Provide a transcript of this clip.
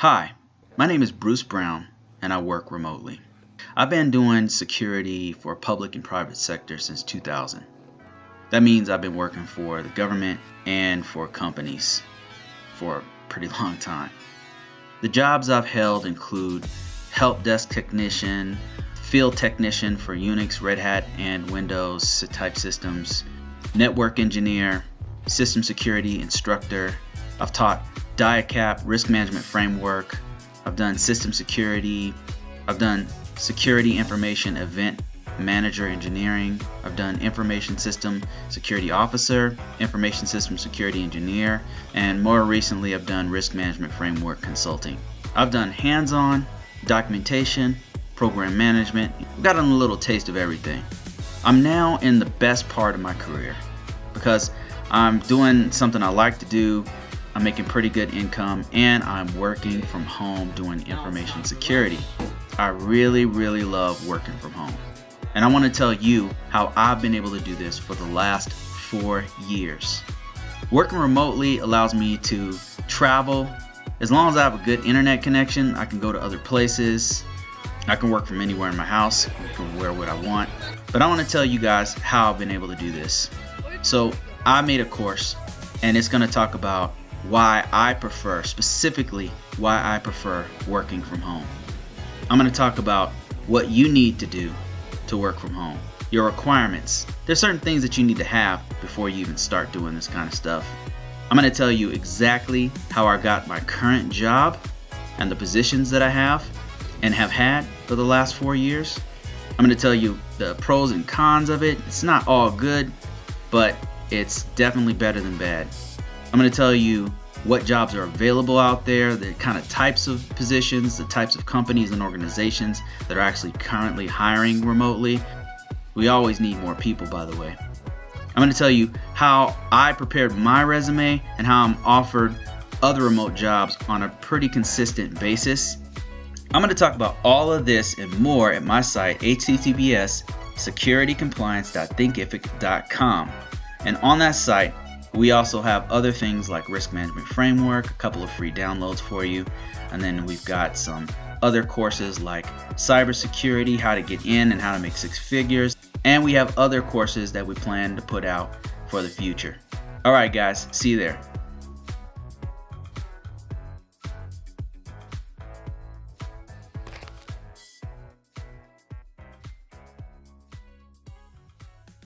Hi, my name is Bruce Brown and I work remotely. I've been doing security for public and private sector since 2000. That means I've been working for the government and for companies for a pretty long time. The jobs I've held include help desk technician, field technician for Unix, Red Hat, and Windows type systems, network engineer, system security instructor. I've taught DIACAP, risk management framework. I've done system security. I've done security information event manager engineering. I've done information system security officer, information system security engineer, and more recently I've done risk management framework consulting. I've done hands-on, documentation, program management. I've gotten a little taste of everything. I'm now in the best part of my career because I'm doing something I like to do. I'm making pretty good income and I'm working from home doing information security. I really love working from home. And I want to tell you how I've been able to do this for the last 4 years. Working remotely allows me to travel. As long as I have a good internet connection, I can go to other places. I can work from anywhere in my house. I can wear what I want. But I want to tell you guys how I've been able to do this. So I made a course and it's going to talk about why I prefer, specifically why I prefer working from home. I'm going to talk about what you need to do to work from home, your requirements. There's certain things that you need to have before you even start doing this kind of stuff. I'm going to tell you exactly how I got my current job and the positions that I have and have had for the last 4 years. I'm going to tell you the pros and cons of it. It's not all good, but it's definitely better than bad. I'm going to tell you what jobs are available out there, the kind of types of positions, the types of companies and organizations that are actually currently hiring remotely. We always need more people, by the way. I'm going to tell you how I prepared my resume and how I'm offered other remote jobs on a pretty consistent basis. I'm going to talk about all of this and more at my site, https://securitycompliance.thinkific.com. And on that site, we also have other things like risk management framework, a couple of free downloads for you, and then we've got some other courses like cybersecurity, how to get in and how to make 6 figures, and we have other courses that we plan to put out for the future. All right, guys, see you there.